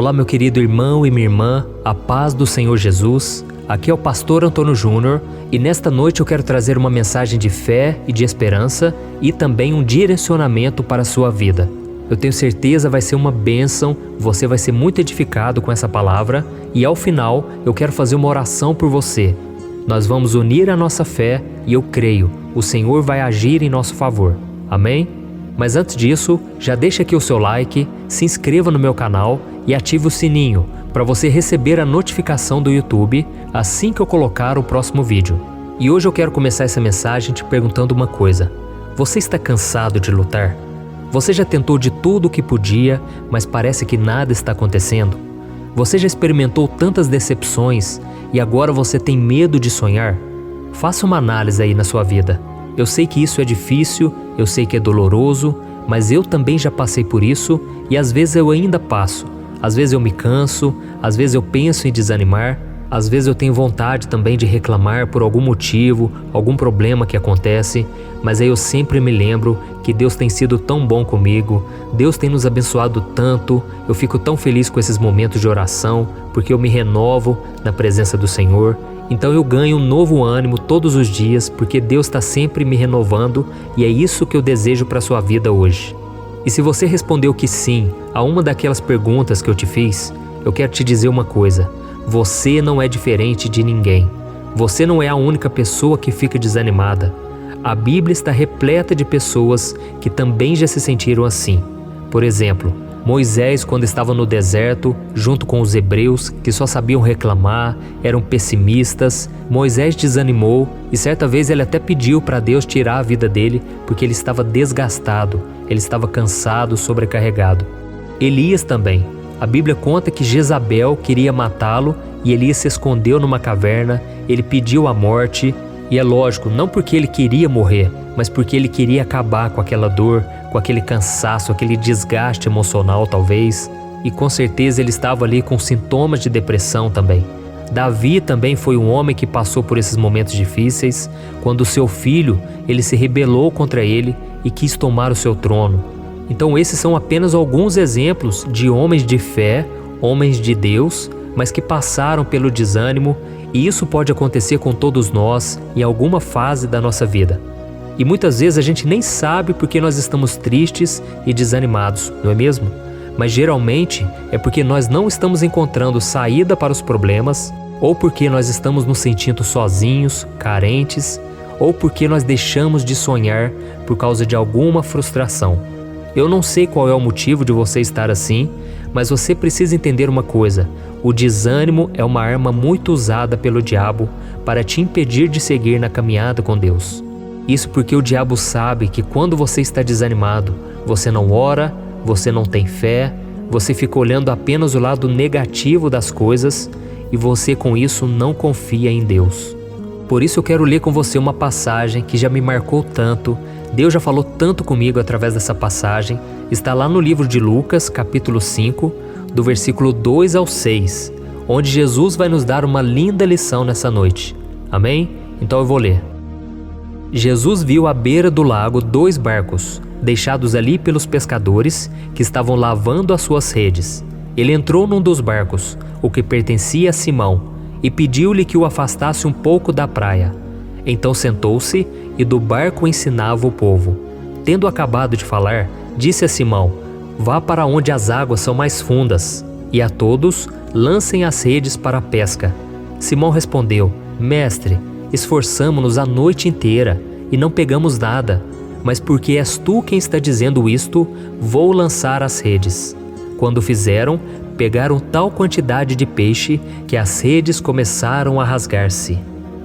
Olá, meu querido irmão e minha irmã, a paz do Senhor Jesus. Aqui é o pastor Antônio Júnior e nesta noite eu quero trazer uma mensagem de fé e de esperança e também um direcionamento para a sua vida. Eu tenho certeza vai ser uma bênção, você vai ser muito edificado com essa palavra e ao final eu quero fazer uma oração por você. Nós vamos unir a nossa fé e eu creio, o Senhor vai agir em nosso favor. Amém? Mas antes disso, já deixa aqui o seu like, se inscreva no meu canal e ative o sininho para você receber a notificação do YouTube assim que eu colocar o próximo vídeo. E hoje eu quero começar essa mensagem te perguntando uma coisa. Você está cansado de lutar? Você já tentou de tudo o que podia, mas parece que nada está acontecendo? Você já experimentou tantas decepções e agora você tem medo de sonhar? Faça uma análise aí na sua vida. Eu sei que isso é difícil, eu sei que é doloroso, mas eu também já passei por isso e às vezes eu ainda passo. Às vezes eu me canso, às vezes eu penso em desanimar, às vezes eu tenho vontade também de reclamar por algum motivo, algum problema que acontece, mas aí eu sempre me lembro que Deus tem sido tão bom comigo, Deus tem nos abençoado tanto, eu fico tão feliz com esses momentos de oração, porque eu me renovo na presença do Senhor. Então eu ganho um novo ânimo todos os dias, porque Deus está sempre me renovando e é isso que eu desejo para a sua vida hoje. E se você respondeu que sim a uma daquelas perguntas que eu te fiz, eu quero te dizer uma coisa: você não é diferente de ninguém. Você não é a única pessoa que fica desanimada. A Bíblia está repleta de pessoas que também já se sentiram assim. Por exemplo, Moisés, quando estava no deserto, junto com os hebreus, que só sabiam reclamar, eram pessimistas, Moisés desanimou e certa vez ele até pediu para Deus tirar a vida dele porque ele estava desgastado, ele estava cansado, sobrecarregado. Elias também. A Bíblia conta que Jezabel queria matá-lo e Elias se escondeu numa caverna, ele pediu a morte. E é lógico, não porque ele queria morrer, mas porque ele queria acabar com aquela dor, com aquele cansaço, aquele desgaste emocional talvez. E com certeza ele estava ali com sintomas de depressão também. Davi também foi um homem que passou por esses momentos difíceis, quando o seu filho, ele se rebelou contra ele e quis tomar o seu trono. Então esses são apenas alguns exemplos de homens de fé, homens de Deus, mas que passaram pelo desânimo. E isso pode acontecer com todos nós em alguma fase da nossa vida. E muitas vezes a gente nem sabe porque nós estamos tristes e desanimados, não é mesmo? Mas geralmente é porque nós não estamos encontrando saída para os problemas, ou porque nós estamos nos sentindo sozinhos, carentes, ou porque nós deixamos de sonhar por causa de alguma frustração. Eu não sei qual é o motivo de você estar assim, mas você precisa entender uma coisa: o desânimo é uma arma muito usada pelo diabo para te impedir de seguir na caminhada com Deus. Isso porque o diabo sabe que quando você está desanimado, você não ora, você não tem fé, você fica olhando apenas o lado negativo das coisas e você com isso não confia em Deus. Por isso eu quero ler com você uma passagem que já me marcou tanto. Deus já falou tanto comigo através dessa passagem. Está lá no livro de Lucas, capítulo 5, do versículo 2 ao 6, onde Jesus vai nos dar uma linda lição nessa noite. Amém? Então eu vou ler. Jesus viu à beira do lago 2 barcos, deixados ali pelos pescadores que estavam lavando as suas redes. Ele entrou num dos barcos, o que pertencia a Simão, e pediu-lhe que o afastasse um pouco da praia. Então sentou-se e do barco ensinava o povo. Tendo acabado de falar, disse a Simão: vá para onde as águas são mais fundas, e a todos lancem as redes para a pesca. Simão respondeu: Mestre, esforçamo-nos a noite inteira e não pegamos nada, mas porque és tu quem está dizendo isto, vou lançar as redes. Quando fizeram, pegaram tal quantidade de peixe que as redes começaram a rasgar-se.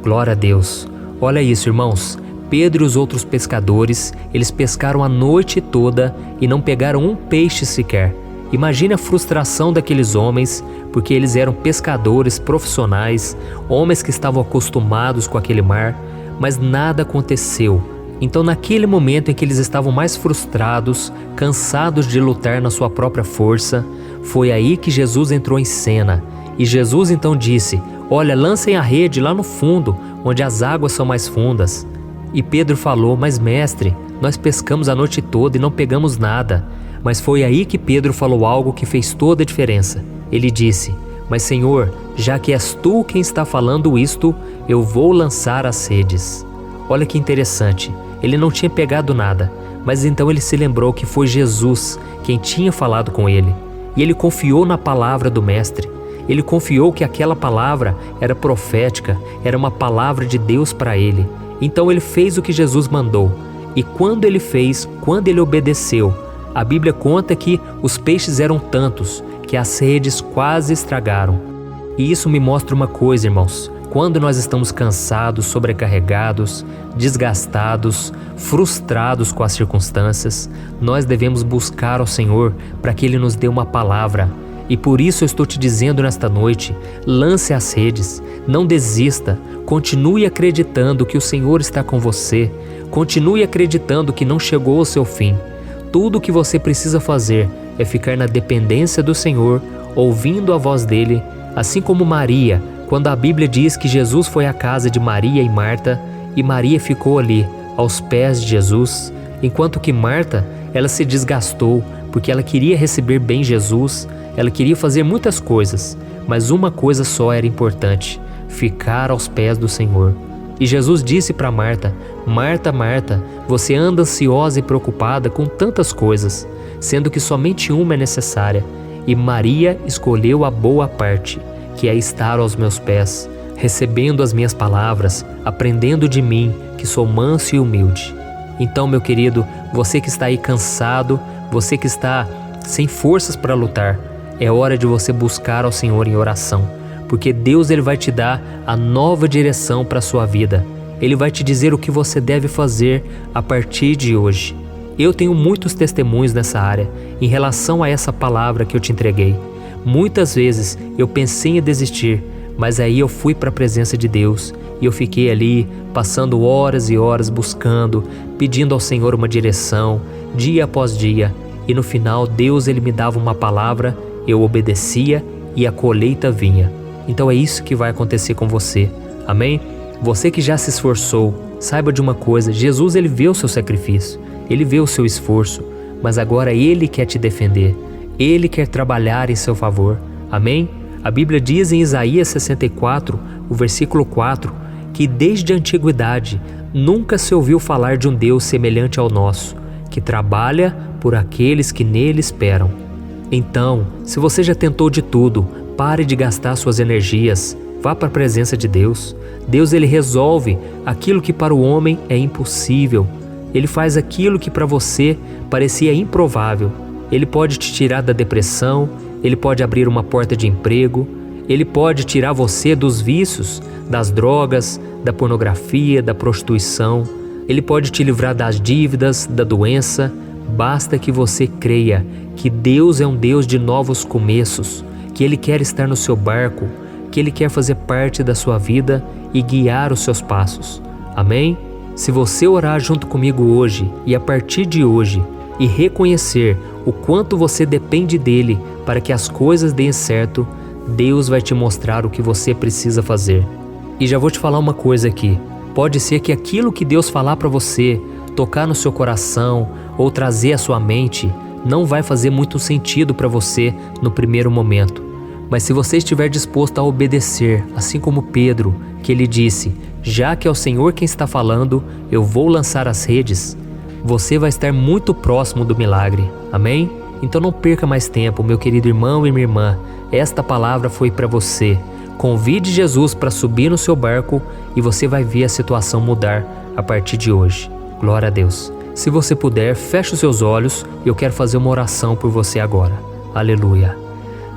Glória a Deus! Olha isso, irmãos. Pedro e os outros pescadores, eles pescaram a noite toda e não pegaram um peixe sequer. Imagine a frustração daqueles homens, porque eles eram pescadores profissionais, homens que estavam acostumados com aquele mar, mas nada aconteceu. Então naquele momento em que eles estavam mais frustrados, cansados de lutar na sua própria força, foi aí que Jesus entrou em cena. E Jesus então disse: olha, lancem a rede lá no fundo, onde as águas são mais fundas. E Pedro falou: mas mestre, nós pescamos a noite toda e não pegamos nada. Mas foi aí que Pedro falou algo que fez toda a diferença. Ele disse: Mas Senhor, já que és tu quem está falando isto, eu vou lançar as redes. Olha que interessante, ele não tinha pegado nada, mas então ele se lembrou que foi Jesus quem tinha falado com ele. E ele confiou na palavra do Mestre. Ele confiou que aquela palavra era profética, era uma palavra de Deus para ele. Então ele fez o que Jesus mandou. E quando ele fez, quando ele obedeceu, a Bíblia conta que os peixes eram tantos que as redes quase estragaram. E isso me mostra uma coisa, irmãos. Quando nós estamos cansados, sobrecarregados, desgastados, frustrados com as circunstâncias, nós devemos buscar ao Senhor para que Ele nos dê uma palavra. E por isso eu estou te dizendo nesta noite, lance as redes, não desista, continue acreditando que o Senhor está com você, continue acreditando que não chegou ao seu fim. Tudo o que você precisa fazer é ficar na dependência do Senhor, ouvindo a voz dEle, assim como Maria, quando a Bíblia diz que Jesus foi à casa de Maria e Marta, e Maria ficou ali, aos pés de Jesus, enquanto que Marta, ela se desgastou, porque ela queria receber bem Jesus, ela queria fazer muitas coisas, mas uma coisa só era importante: ficar aos pés do Senhor. E Jesus disse para Marta: Marta, Marta, você anda ansiosa e preocupada com tantas coisas, sendo que somente uma é necessária. E Maria escolheu a boa parte, que é estar aos meus pés, recebendo as minhas palavras, aprendendo de mim, que sou manso e humilde. Então, meu querido, você que está aí cansado, você que está sem forças para lutar, é hora de você buscar ao Senhor em oração, porque Deus ele vai te dar a nova direção para a sua vida. Ele vai te dizer o que você deve fazer a partir de hoje. Eu tenho muitos testemunhos nessa área, em relação a essa palavra que eu te entreguei. Muitas vezes eu pensei em desistir, mas aí eu fui para a presença de Deus e eu fiquei ali passando horas e horas buscando, pedindo ao Senhor uma direção, dia após dia, e no final Deus ele me dava uma palavra, eu obedecia e a colheita vinha. Então é isso que vai acontecer com você, amém? Você que já se esforçou, saiba de uma coisa: Jesus ele vê o seu sacrifício, ele vê o seu esforço, mas agora ele quer te defender. Ele quer trabalhar em seu favor. Amém? A Bíblia diz em Isaías 64, o versículo 4, que desde a antiguidade nunca se ouviu falar de um Deus semelhante ao nosso, que trabalha por aqueles que nele esperam. Então, se você já tentou de tudo, pare de gastar suas energias, vá para a presença de Deus. Deus ele resolve aquilo que para o homem é impossível. Ele faz aquilo que para você parecia improvável. Ele pode te tirar da depressão, ele pode abrir uma porta de emprego, ele pode tirar você dos vícios, das drogas, da pornografia, da prostituição, ele pode te livrar das dívidas, da doença. Basta que você creia que Deus é um Deus de novos começos, que Ele quer estar no seu barco, que Ele quer fazer parte da sua vida e guiar os seus passos. Amém? Se você orar junto comigo hoje e a partir de hoje e reconhecer o quanto você depende dele para que as coisas deem certo, Deus vai te mostrar o que você precisa fazer. E já vou te falar uma coisa aqui: pode ser que aquilo que Deus falar para você, tocar no seu coração ou trazer à sua mente, não vai fazer muito sentido para você no primeiro momento. Mas se você estiver disposto a obedecer, assim como Pedro, que ele disse: já que é o Senhor quem está falando, eu vou lançar as redes, você vai estar muito próximo do milagre. Amém? Então não perca mais tempo, meu querido irmão e minha irmã. Esta palavra foi para você. Convide Jesus para subir no seu barco e você vai ver a situação mudar a partir de hoje. Glória a Deus. Se você puder, feche os seus olhos e eu quero fazer uma oração por você agora. Aleluia.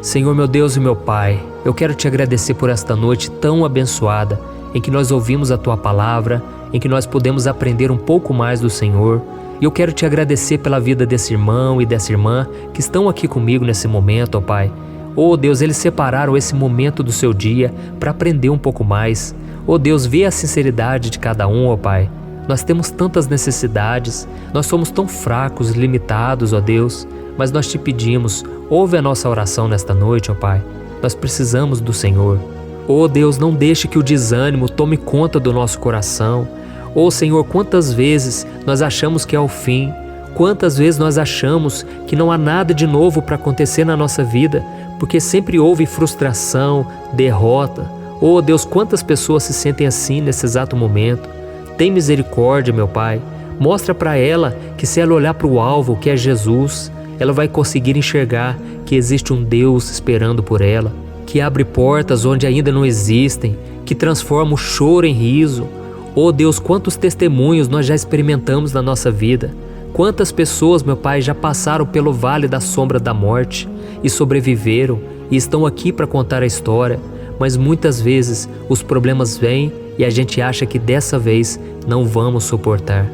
Senhor, meu Deus e meu Pai, eu quero te agradecer por esta noite tão abençoada, em que nós ouvimos a Tua palavra, em que nós podemos aprender um pouco mais do Senhor. E eu quero te agradecer pela vida desse irmão e dessa irmã que estão aqui comigo nesse momento, ó Pai. Oh Deus, eles separaram esse momento do seu dia para aprender um pouco mais. Oh Deus, vê a sinceridade de cada um, ó Pai. Nós temos tantas necessidades, nós somos tão fracos, limitados, ó Deus, mas nós te pedimos, ouve a nossa oração nesta noite, ó Pai. Nós precisamos do Senhor. Oh Deus, não deixe que o desânimo tome conta do nosso coração. Oh Senhor, quantas vezes nós achamos que é o fim, quantas vezes nós achamos que não há nada de novo para acontecer na nossa vida, porque sempre houve frustração, derrota. Oh Deus, quantas pessoas se sentem assim nesse exato momento. Tem misericórdia, meu Pai. Mostra para ela que se ela olhar para o alvo, que é Jesus, ela vai conseguir enxergar que existe um Deus esperando por ela, que abre portas onde ainda não existem, que transforma o choro em riso. Oh Deus, quantos testemunhos nós já experimentamos na nossa vida. Quantas pessoas, meu Pai, já passaram pelo vale da sombra da morte e sobreviveram e estão aqui para contar a história, mas muitas vezes os problemas vêm e a gente acha que dessa vez não vamos suportar.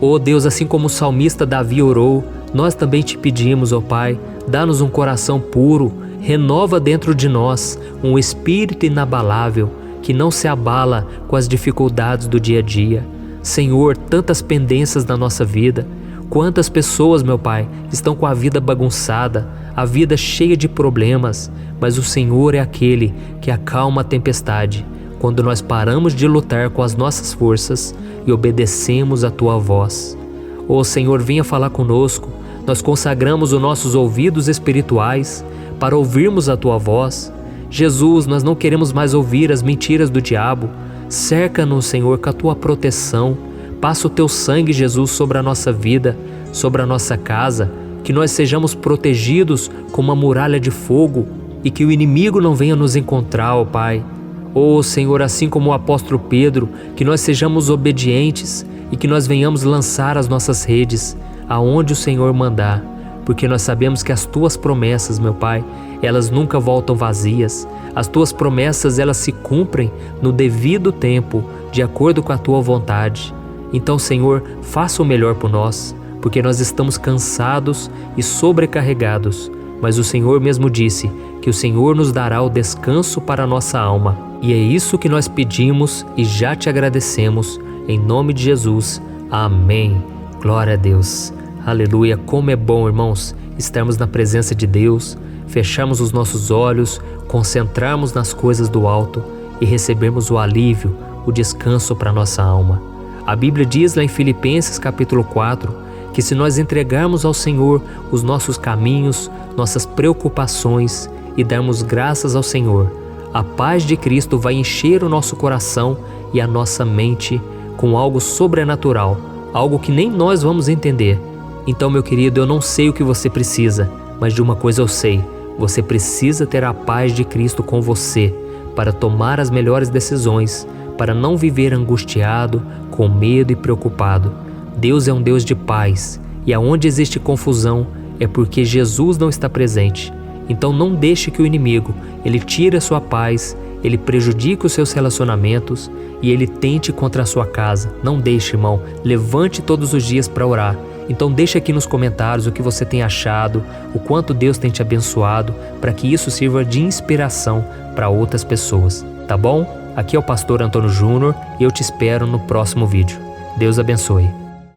Oh Deus, assim como o salmista Davi orou, nós também te pedimos, ó Pai, dá-nos um coração puro, renova dentro de nós um espírito inabalável que não se abala com as dificuldades do dia a dia. Senhor, tantas pendências na nossa vida, quantas pessoas, meu Pai, estão com a vida bagunçada, a vida cheia de problemas, mas o Senhor é aquele que acalma a tempestade, quando nós paramos de lutar com as nossas forças e obedecemos a Tua voz. Ó Senhor, venha falar conosco. Nós consagramos os nossos ouvidos espirituais para ouvirmos a Tua voz. Jesus, nós não queremos mais ouvir as mentiras do diabo. Cerca-nos, Senhor, com a Tua proteção. Passa o Teu sangue, Jesus, sobre a nossa vida, sobre a nossa casa, que nós sejamos protegidos com uma muralha de fogo e que o inimigo não venha nos encontrar, ó Pai. Ó Senhor, assim como o apóstolo Pedro, que nós sejamos obedientes e que nós venhamos lançar as nossas redes aonde o Senhor mandar, porque nós sabemos que as Tuas promessas, meu Pai, elas nunca voltam vazias. As Tuas promessas, elas se cumprem no devido tempo, de acordo com a Tua vontade. Então, Senhor, faça o melhor por nós, porque nós estamos cansados e sobrecarregados, mas o Senhor mesmo disse que o Senhor nos dará o descanso para a nossa alma. E é isso que nós pedimos e já te agradecemos, em nome de Jesus. Amém. Glória a Deus. Aleluia. Como é bom, irmãos, estarmos na presença de Deus, fecharmos os nossos olhos, concentrarmos nas coisas do alto e recebermos o alívio, o descanso para a nossa alma. A Bíblia diz lá em Filipenses capítulo 4, que se nós entregarmos ao Senhor os nossos caminhos, nossas preocupações e darmos graças ao Senhor, a paz de Cristo vai encher o nosso coração e a nossa mente com algo sobrenatural, algo que nem nós vamos entender. Então, meu querido, eu não sei o que você precisa, mas de uma coisa eu sei: você precisa ter a paz de Cristo com você para tomar as melhores decisões, para não viver angustiado, com medo e preocupado. Deus é um Deus de paz, e aonde existe confusão é porque Jesus não está presente. Então não deixe que o inimigo, ele tire a sua paz, ele prejudique os seus relacionamentos e ele tente contra a sua casa. Não deixe, irmão. Levante todos os dias para orar. Então deixe aqui nos comentários o que você tem achado, o quanto Deus tem te abençoado, para que isso sirva de inspiração para outras pessoas. Tá bom? Aqui é o pastor Antônio Júnior e eu te espero no próximo vídeo. Deus abençoe.